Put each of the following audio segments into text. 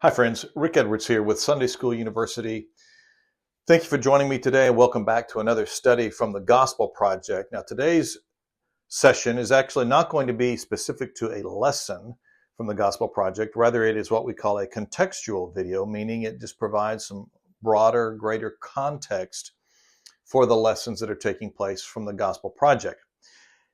Hi friends, Rick Edwards here with Sunday School University. Thank you for joining me today and welcome back to another study from the Gospel Project. Now today's session is actually not going to be specific to a lesson from the Gospel Project. Rather, it is what we call a contextual video, meaning it just provides some broader, greater context for the lessons that are taking place from the Gospel Project.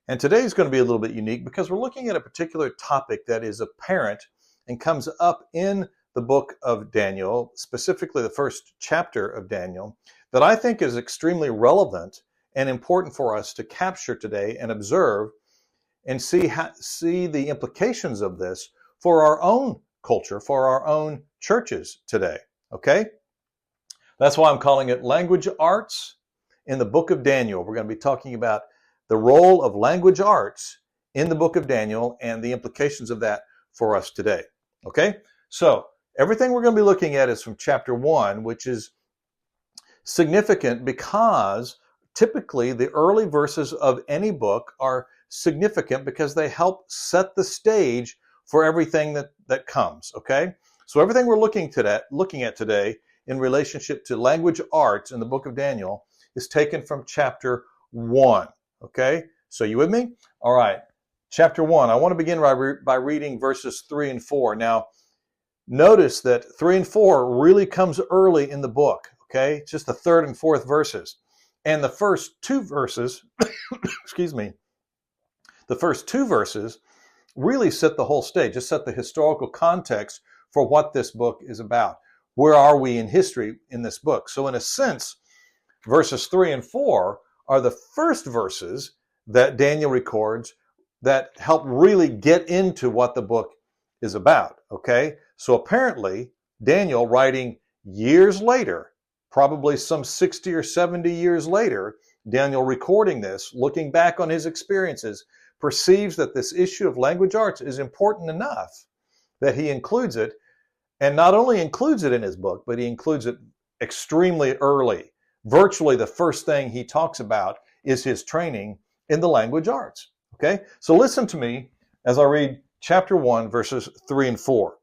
And today is going to be a little bit unique because we're looking at a particular topic that is apparent and comes up in the book of Daniel, specifically the first chapter of Daniel, that I think is extremely relevant and important for us to capture today and observe and see the implications of this for our own culture, for our own churches today. Okay? That's why I'm calling it Language Arts in the book of Daniel. We're going to be talking about the role of language arts in the book of Daniel and the implications of that for us today. Okay? So, everything we're going to be looking at is from chapter 1, which is significant because typically the early verses of any book are significant because they help set the stage for everything that comes, okay? So everything we're looking at today in relationship to language arts in the book of Daniel is taken from chapter 1, okay? So you with me? All right, chapter 1. I want to begin by reading verses 3 and 4. Now, notice that 3 and 4 really comes early in the book, okay? It's just the third and fourth verses. And the first two verses, the first two verses really set the whole stage, just set the historical context for what this book is about. Where are we in history in this book? So in a sense, verses 3 and 4 are the first verses that Daniel records that help really get into what the book is about, okay? So apparently, Daniel, writing years later, probably some 60 or 70 years later, Daniel recording this, looking back on his experiences, perceives that this issue of language arts is important enough that he includes it, and not only includes it in his book, but he includes it extremely early. Virtually the first thing he talks about is his training in the language arts, okay? So listen to me as I read chapter 1, verses 3 and 4.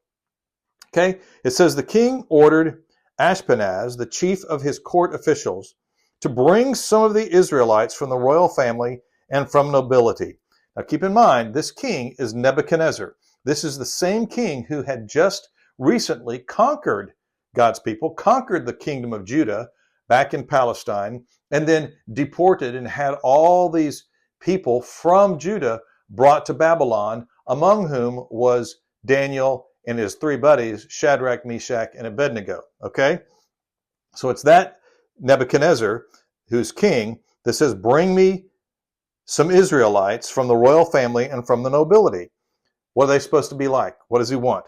Okay, it says, the king ordered Ashpenaz, the chief of his court officials, to bring some of the Israelites from the royal family and from nobility. Now keep in mind, this king is Nebuchadnezzar. This is the same king who had just recently conquered God's people, conquered the kingdom of Judah back in Palestine, and then deported and had all these people from Judah brought to Babylon, among whom was Daniel and his three buddies, Shadrach, Meshach, and Abednego, okay? So it's that Nebuchadnezzar, who's king, that says, bring me some Israelites from the royal family and from the nobility. What are they supposed to be like? What does he want?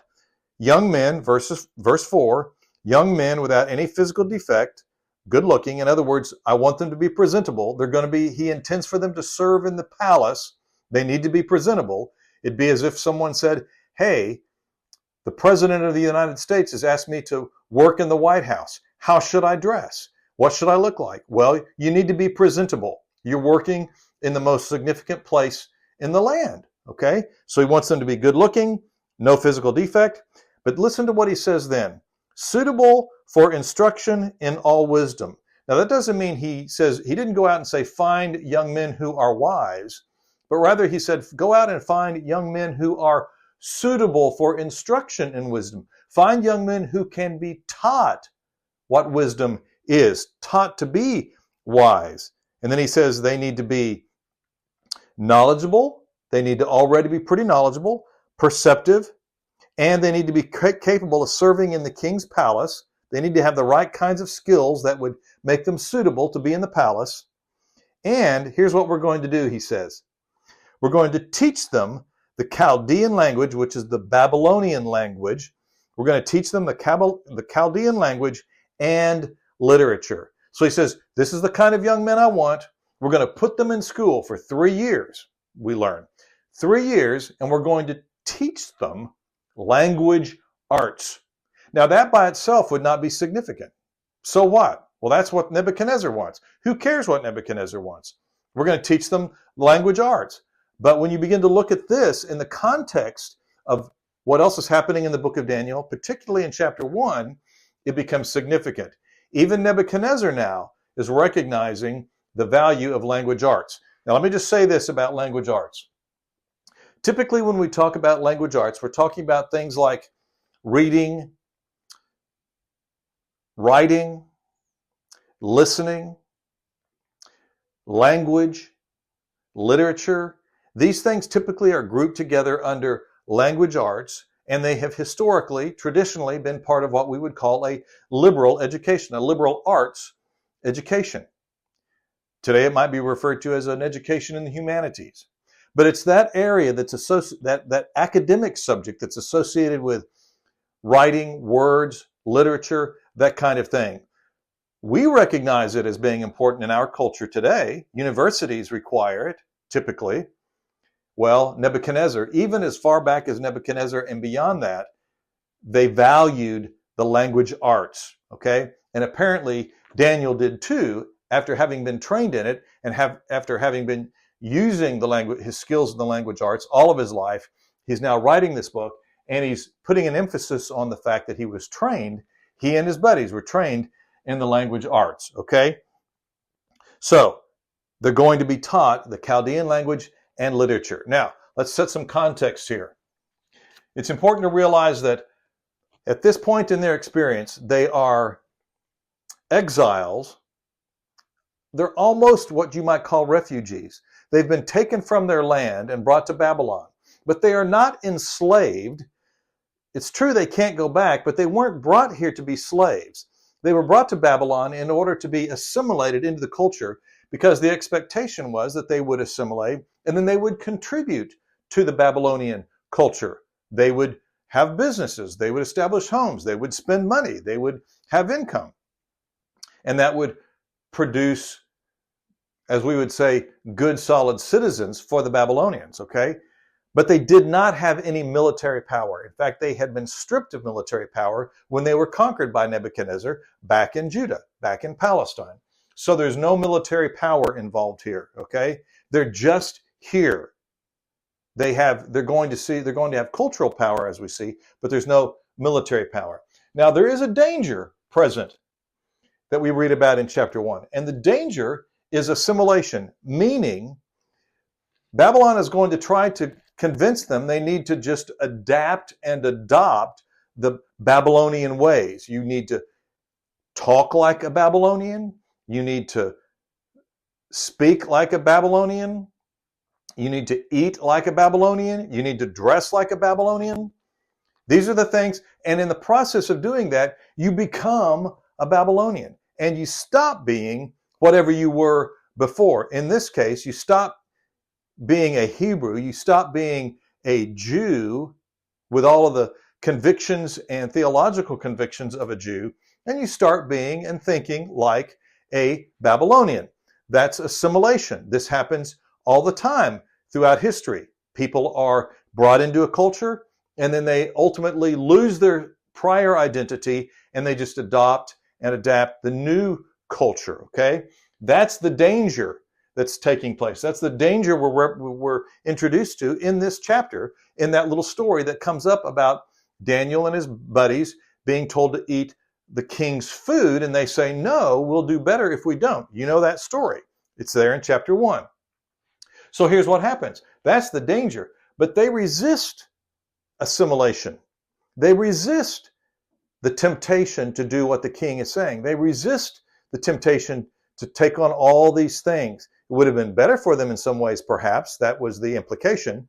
Young men, verse 4, young men without any physical defect, good looking. In other words, I want them to be presentable. He intends for them to serve in the palace. They need to be presentable. It'd be as if someone said, hey, the President of the United States has asked me to work in the White House. How should I dress? What should I look like? Well, you need to be presentable. You're working in the most significant place in the land, okay? So he wants them to be good looking, no physical defect. But listen to what he says then. Suitable for instruction in all wisdom. Now that doesn't mean he didn't go out and say, find young men who are wise, but rather he said, go out and find young men who are suitable for instruction in wisdom. Find young men who can be taught what wisdom is, taught to be wise. And then he says they need to be knowledgeable. They need to already be pretty knowledgeable, perceptive, and they need to be capable of serving in the king's palace. They need to have the right kinds of skills that would make them suitable to be in the palace. And here's what we're going to do, he says. We're going to teach them the Chaldean language, which is the Babylonian language. We're going to teach them the Chaldean language and literature. So he says, this is the kind of young men I want. We're going to put them in school for 3 years, we learn. 3 years, and we're going to teach them language arts. Now that by itself would not be significant. So what? Well, that's what Nebuchadnezzar wants. Who cares what Nebuchadnezzar wants? We're going to teach them language arts. But when you begin to look at this in the context of what else is happening in the book of Daniel, particularly in chapter 1, it becomes significant. Even Nebuchadnezzar now is recognizing the value of language arts. Now, let me just say this about language arts. Typically, when we talk about language arts, we're talking about things like reading, writing, listening, language, literature. These things typically are grouped together under language arts, and they have historically, traditionally been part of what we would call a liberal education, a liberal arts education. Today it might be referred to as an education in the humanities. But it's that area that's that academic subject that's associated with writing, words, literature, that kind of thing. We recognize it as being important in our culture today. Universities require it, typically. Well, Nebuchadnezzar, even as far back as Nebuchadnezzar and beyond that, they valued the language arts, okay? And apparently Daniel did too, after having been trained in it and after having been using the language, his skills in the language arts all of his life. He's now writing this book, and he's putting an emphasis on the fact that he was trained. He and his buddies were trained in the language arts, okay? So they're going to be taught the Chaldean language and literature. Now, let's set some context here. It's important to realize that at this point in their experience, they are exiles. They're almost what you might call refugees. They've been taken from their land and brought to Babylon, but they are not enslaved. It's true they can't go back, but they weren't brought here to be slaves. They were brought to Babylon in order to be assimilated into the culture, because the expectation was that they would assimilate and then they would contribute to the Babylonian culture. They would have businesses, they would establish homes, they would spend money, they would have income. And that would produce, as we would say, good, solid citizens for the Babylonians, okay? But they did not have any military power. In fact, they had been stripped of military power when they were conquered by Nebuchadnezzar back in Judah, back in Palestine. So there's no military power involved here, okay? They're just here. They're going to have cultural power, as we see, but there's no military power. Now, there is a danger present that we read about in chapter 1, and the danger is assimilation, meaning Babylon is going to try to convince them they need to just adapt and adopt the Babylonian ways. You need to talk like a Babylonian. You need to speak like a Babylonian. You need to eat like a Babylonian. You need to dress like a Babylonian. These are the things, and in the process of doing that, you become a Babylonian, and you stop being whatever you were before. In this case, you stop being a Hebrew, you stop being a Jew with all of the convictions and theological convictions of a Jew, and you start being and thinking like a Babylonian. That's assimilation. This happens all the time throughout history. People are brought into a culture, and then they ultimately lose their prior identity, and they just adopt and adapt the new culture, okay? That's the danger that's taking place. That's the danger we're introduced to in this chapter, in that little story that comes up about Daniel and his buddies being told to eat the king's food, and they say, no, we'll do better if we don't. You know that story. It's there in chapter 1. So here's what happens. That's the danger. But they resist assimilation. They resist the temptation to do what the king is saying. They resist the temptation to take on all these things. It would have been better for them in some ways, perhaps. That was the implication.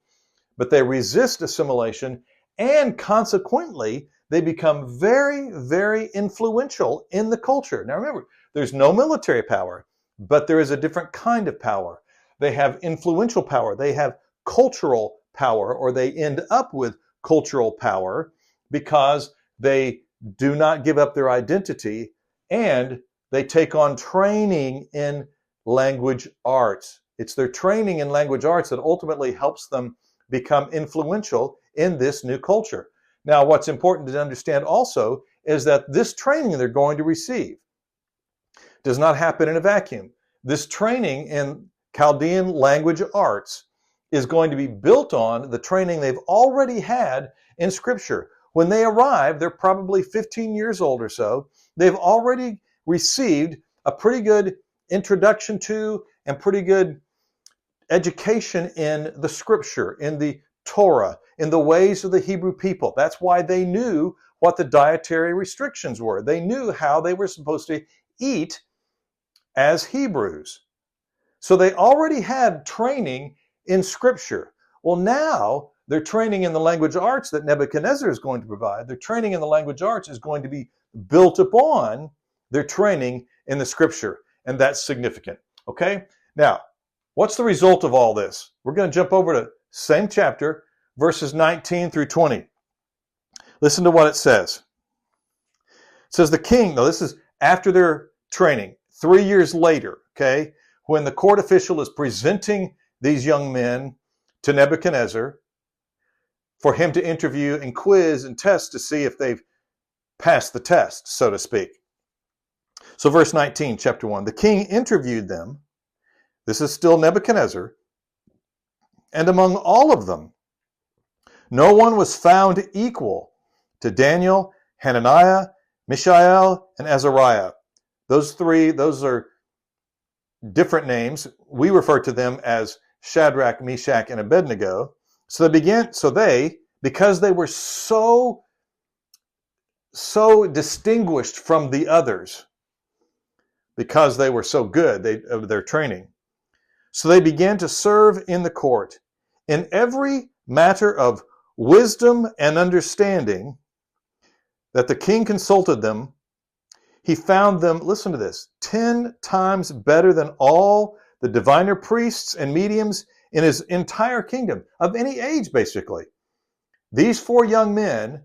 But they resist assimilation, and consequently, they become very, very influential in the culture. Now remember, there's no military power, but there is a different kind of power. They have influential power. They have cultural power, or they end up with cultural power because they do not give up their identity, and they take on training in language arts. It's their training in language arts that ultimately helps them become influential in this new culture. Now, what's important to understand also is that this training they're going to receive does not happen in a vacuum. This training in Chaldean language arts is going to be built on the training they've already had in Scripture. When they arrive, they're probably 15 years old or so. They've already received a pretty good introduction to and pretty good education in the Scripture, in the Torah, in the ways of the Hebrew people. That's why they knew what the dietary restrictions were. They knew how they were supposed to eat as Hebrews. So they already had training in Scripture. Well, now their training in the language arts that Nebuchadnezzar is going to provide, their training in the language arts is going to be built upon their training in the Scripture. And that's significant. Okay? Now, what's the result of all this? We're going to jump over to same chapter, verses 19 through 20. Listen to what it says. It says the king, now this is after their training, 3 years later, okay, when the court official is presenting these young men to Nebuchadnezzar for him to interview and quiz and test to see if they've passed the test, so to speak. So verse 19, chapter 1, the king interviewed them. This is still Nebuchadnezzar. And among all of them, no one was found equal to Daniel, Hananiah, Mishael, and Azariah. Those three, those are different names. We refer to them as Shadrach, Meshach, and Abednego. So they, because they were so distinguished from the others, because they were so good of their training, so they began to serve in the court. In every matter of wisdom and understanding that the king consulted them, he found them, listen to this, 10 times better than all the diviner priests and mediums in his entire kingdom, of any age, basically. These 4 young men,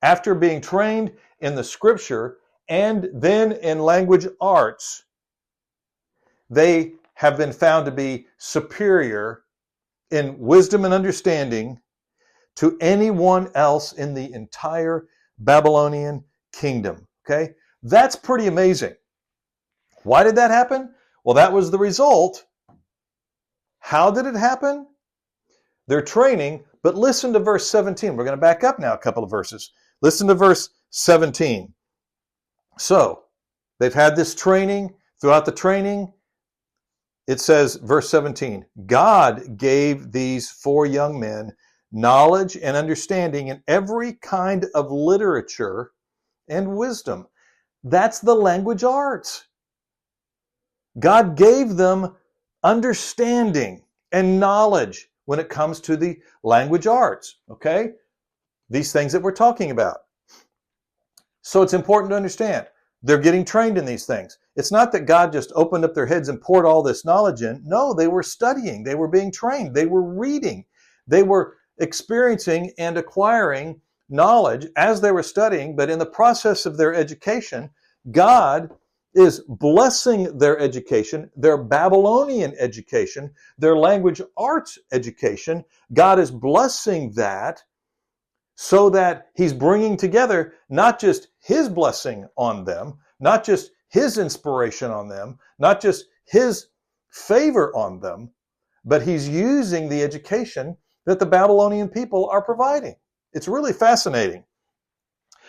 after being trained in the Scripture and then in language arts, they have been found to be superior in wisdom and understanding to anyone else in the entire Babylonian kingdom. Okay? That's pretty amazing. Why did that happen? Well, that was the result. How did it happen? Their training, but listen to verse 17. We're going to back up now a couple of verses. Listen to verse 17. So, they've had this training. Throughout the training, it says, verse 17, God gave these 4 young men knowledge and understanding in every kind of literature and wisdom. That's the language arts. God gave them understanding and knowledge when it comes to the language arts, okay? These things that we're talking about. So it's important to understand. They're getting trained in these things. It's not that God just opened up their heads and poured all this knowledge in. No, they were studying. They were being trained. They were reading. They were experiencing and acquiring knowledge as they were studying. But in the process of their education, God is blessing their education, their Babylonian education, their language arts education. God is blessing that so that he's bringing together not just his blessing on them, not just his inspiration on them, not just his favor on them, but he's using the education that the Babylonian people are providing. It's really fascinating.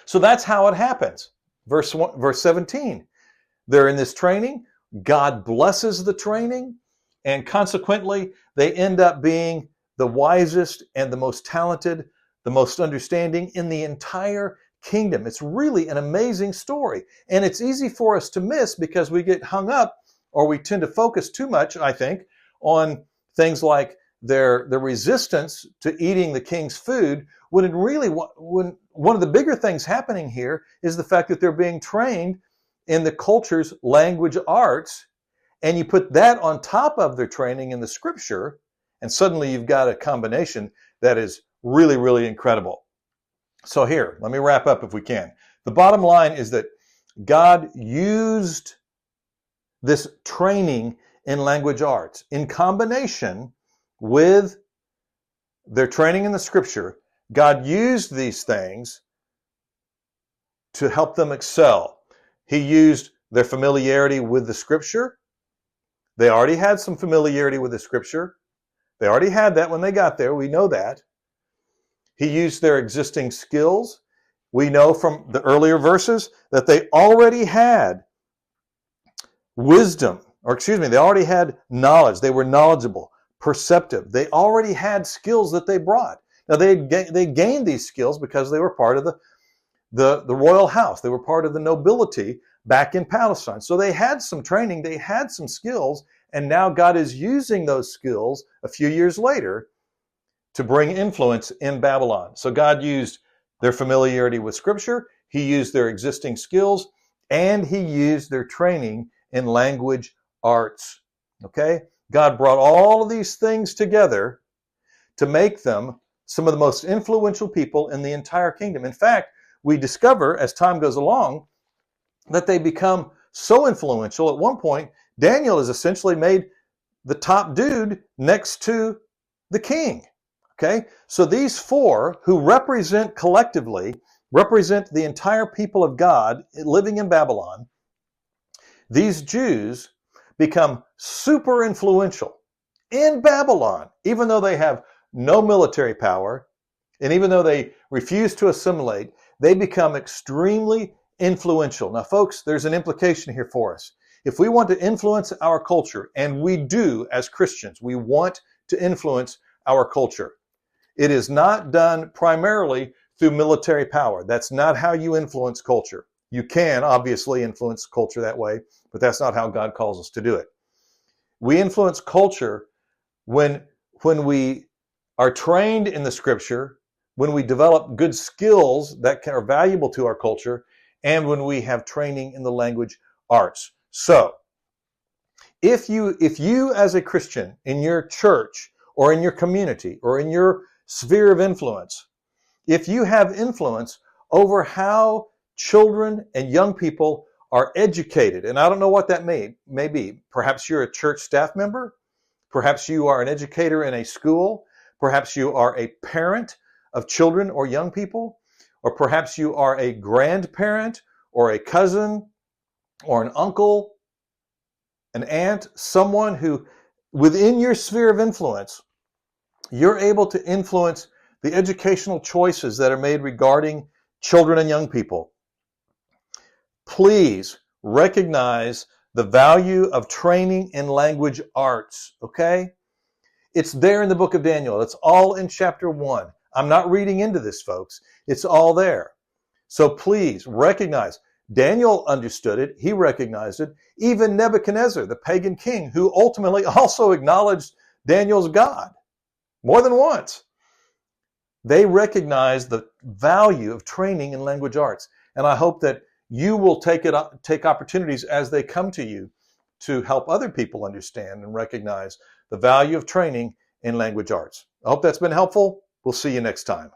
So that's how it happens. Verse 17. They're in this training. God blesses the training, and consequently, they end up being the wisest and the most talented, the most understanding in the entire kingdom. It's really an amazing story. And it's easy for us to miss because we get hung up, or we tend to focus too much, I think, on things like their resistance to eating the king's food, when one of the bigger things happening here is the fact that they're being trained in the culture's language arts, and you put that on top of their training in the Scripture, and suddenly you've got a combination that is really, really incredible. So here, let me wrap up if we can. The bottom line is that God used this training in language arts in combination with their training in the Scripture. God used these things to help them excel. He used their familiarity with the Scripture. They already had some familiarity with the Scripture. They already had that when they got there. We know that. He used their existing skills. We know from the earlier verses that they already had wisdom, they already had knowledge. They were knowledgeable, perceptive. They already had skills that they brought. Now, they gained these skills because they were part of the royal house. They were part of the nobility back in Palestine. So they had some training, they had some skills, and now God is using those skills a few years later to bring influence in Babylon. So God used their familiarity with Scripture, He used their existing skills, and He used their training in language arts. Okay? God brought all of these things together to make them some of the most influential people in the entire kingdom. In fact, we discover as time goes along that they become so influential. At one point, Daniel is essentially made the top dude next to the king. Okay? So these four who collectively represent the entire people of God living in Babylon, these Jews become super influential in Babylon, even though they have no military power, and even though they refuse to assimilate, they become extremely influential. Now, folks, there's an implication here for us. If we want to influence our culture, and we do as Christians, we want to influence our culture. It is not done primarily through military power. That's not how you influence culture. You can obviously influence culture that way, but that's not how God calls us to do it. We influence culture when we are trained in the Scripture, when we develop good skills that are valuable to our culture, and when we have training in the language arts. So, if you as a Christian in your church or in your community or in your sphere of influence, if you have influence over how children and young people are educated, and I don't know what that may be. Perhaps you're a church staff member. Perhaps you are an educator in a school. Perhaps you are a parent of children or young people. Or perhaps you are a grandparent or a cousin or an uncle, an aunt, someone who within your sphere of influence, you're able to influence the educational choices that are made regarding children and young people. Please recognize the value of training in language arts, okay? It's there in the book of Daniel. It's all in chapter 1. I'm not reading into this, folks. It's all there. So please recognize, Daniel understood it. He recognized it. Even Nebuchadnezzar, the pagan king, who ultimately also acknowledged Daniel's God more than once, they recognized the value of training in language arts. And I hope that you will take opportunities as they come to you to help other people understand and recognize the value of training in language arts. I hope that's been helpful. We'll see you next time.